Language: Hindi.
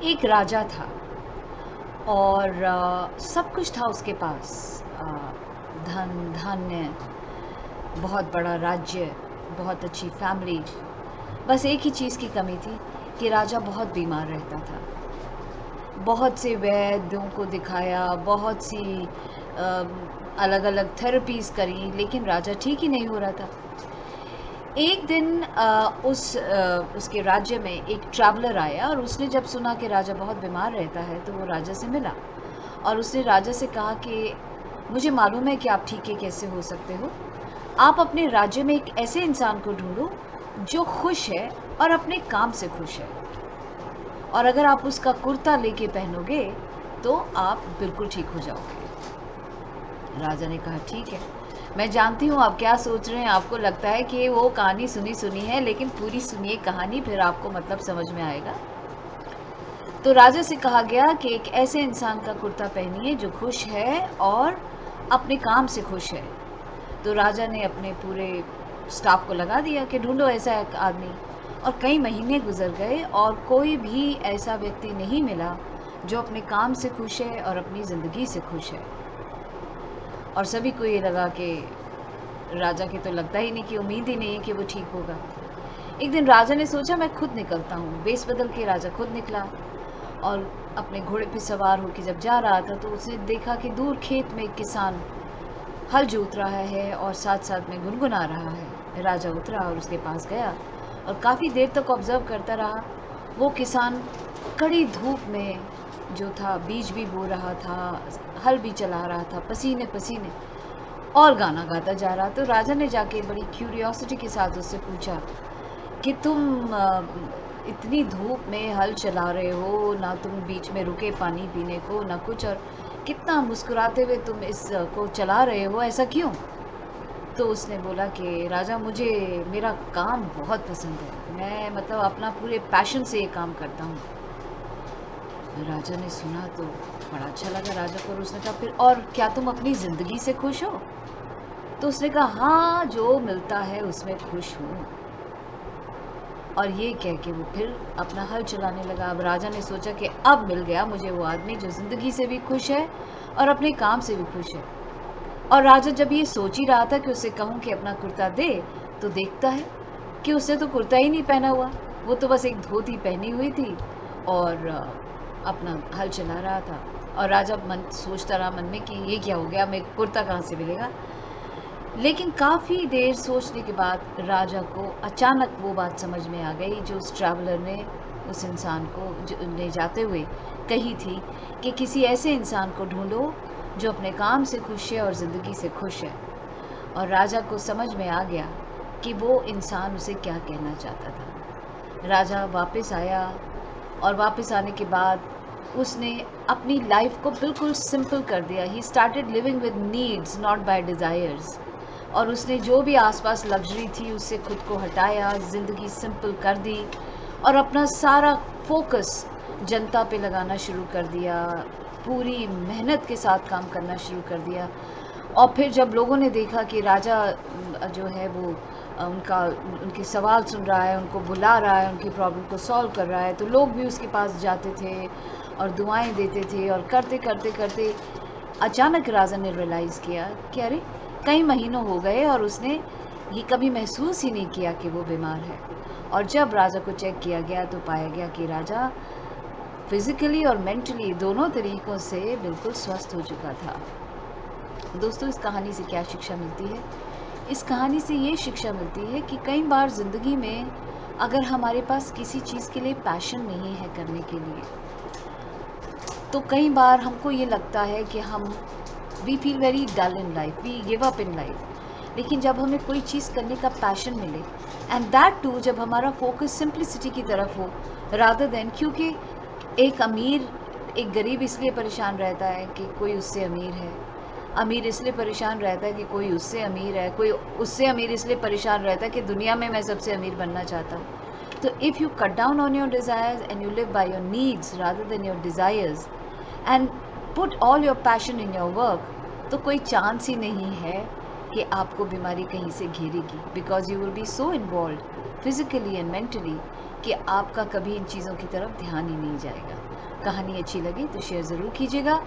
एक राजा था और सब कुछ था उसके पास। धन धान्य, बहुत बड़ा राज्य, बहुत अच्छी फैमिली। बस एक ही चीज़ की कमी थी कि राजा बहुत बीमार रहता था। बहुत से वैद्यों को दिखाया, बहुत सी अलग अलग थेरेपीज़ करी, लेकिन राजा ठीक ही नहीं हो रहा था। एक दिन उसके राज्य में एक ट्रैवलर आया और उसने जब सुना कि राजा बहुत बीमार रहता है तो वो राजा से मिला और उसने राजा से कहा कि मुझे मालूम है कि आप ठीक है कैसे हो सकते हो। आप अपने राज्य में एक ऐसे इंसान को ढूंढो जो खुश है और अपने काम से खुश है, और अगर आप उसका कुर्ता लेके पहनोगे तो आप बिल्कुल ठीक हो जाओगे। राजा ने कहा ठीक है, मैं जानती हूँ आप क्या सोच रहे हैं। आपको लगता है कि वो कहानी सुनी सुनी है, लेकिन पूरी सुनिए कहानी, फिर आपको मतलब समझ में आएगा। तो राजा से कहा गया कि एक ऐसे इंसान का कुर्ता पहनिए जो खुश है और अपने काम से खुश है। तो राजा ने अपने पूरे स्टाफ को लगा दिया कि ढूंढो ऐसा एक आदमी। और कई महीने गुजर गए और कोई भी ऐसा व्यक्ति नहीं मिला जो अपने काम से खुश है और अपनी ज़िंदगी से खुश है। और सभी को ये लगा कि राजा की तो लगता ही नहीं, कि उम्मीद ही नहीं है कि वो ठीक होगा। एक दिन राजा ने सोचा मैं खुद निकलता हूँ। बेस बदल के राजा खुद निकला और अपने घोड़े पे सवार होकर जब जा रहा था तो उसने देखा कि दूर खेत में एक किसान हल जोत रहा है और साथ साथ में गुनगुना रहा है। राजा उतरा और उसके पास गया और काफ़ी देर तक ऑब्जर्व करता रहा। वो किसान कड़ी धूप में जो था बीज भी बो रहा था, हल भी चला रहा था, पसीने पसीने, और गाना गाता जा रहा। तो राजा ने जाके बड़ी क्यूरियोसिटी के साथ उससे पूछा कि तुम इतनी धूप में हल चला रहे हो, ना तुम बीच में रुके पानी पीने को ना कुछ, और कितना मुस्कुराते हुए तुम इस को चला रहे हो, ऐसा क्यों? तो उसने बोला कि राजा मुझे मेरा काम बहुत पसंद है, मैं मतलब अपना पूरे पैशन से ये काम करता हूँ। राजा ने सुना तो बड़ा अच्छा लगा राजा को, और उसने कहा फिर और क्या तुम अपनी ज़िंदगी से खुश हो? तो उसने कहा हाँ, जो मिलता है उसमें खुश हूँ। और ये कह के वो फिर अपना हल चलाने लगा। अब राजा ने सोचा कि अब मिल गया मुझे वो आदमी जो ज़िंदगी से भी खुश है और अपने काम से भी खुश है। और राजा जब ये सोच ही रहा था कि उसे कहूँ कि अपना कुर्ता दे, तो देखता है कि उसने तो कुर्ता ही नहीं पहना हुआ, वो तो बस एक धोती पहनी हुई थी और अपना हल चला रहा था। और राजा मन सोचता रहा मन में कि ये क्या हो गया, मैं कुर्ता कहाँ से मिलेगा। लेकिन काफ़ी देर सोचने के बाद राजा को अचानक वो बात समझ में आ गई जो उस ट्रैवलर ने उस इंसान को ले जाते हुए कही थी कि किसी ऐसे इंसान को ढूंढो जो अपने काम से खुश है और ज़िंदगी से खुश है। और राजा को समझ में आ गया कि वो इंसान उसे क्या कहना चाहता था। राजा वापस आया और वापस आने के बाद उसने अपनी लाइफ को बिल्कुल सिंपल कर दिया। He started living with needs not by desires. और उसने जो भी आसपास लग्जरी थी उससे खुद को हटाया, ज़िंदगी सिंपल कर दी और अपना सारा फोकस जनता पे लगाना शुरू कर दिया, पूरी मेहनत के साथ काम करना शुरू कर दिया। और फिर जब लोगों ने देखा कि राजा जो है वो उनके सवाल सुन रहा है, उनको बुला रहा है, उनकी प्रॉब्लम को सॉल्व कर रहा है, तो लोग भी उसके पास जाते थे और दुआएं देते थे। और करते करते करते अचानक राजा ने रियलाइज़ किया कि अरे कई महीनों हो गए और उसने ये कभी महसूस ही नहीं किया कि वो बीमार है। और जब राजा को चेक किया गया तो पाया गया कि राजा फिज़िकली और मेंटली दोनों तरीक़ों से बिल्कुल स्वस्थ हो चुका था। दोस्तों, इस कहानी से क्या शिक्षा मिलती है? इस कहानी से ये शिक्षा मिलती है कि कई बार ज़िंदगी में अगर हमारे पास किसी चीज़ के लिए पैशन नहीं है करने के लिए, तो कई बार हमको ये लगता है कि we feel very dull in life, we give up in life. लेकिन जब हमें कोई चीज़ करने का पैशन मिले, एंड दैट टू जब हमारा फोकस सिंप्लिसिटी की तरफ हो रादर देन, क्योंकि एक गरीब इसलिए परेशान रहता है कि कोई उससे अमीर है, अमीर इसलिए परेशान रहता है कि कोई उससे अमीर है, कोई उससे अमीर इसलिए परेशान रहता है कि दुनिया में मैं सबसे अमीर बनना चाहता हूँ। तो if you cut down on your desires and you live by your needs rather than your desires and put all your passion in your work, तो कोई चांस ही नहीं है कि आपको बीमारी कहीं से घेरेगी, because you will be so involve physically and mentally कि आपका कभी इन चीज़ों की तरफ ध्यान ही नहीं जाएगा। कहानी अच्छी लगी तो शेयर ज़रूर कीजिएगा।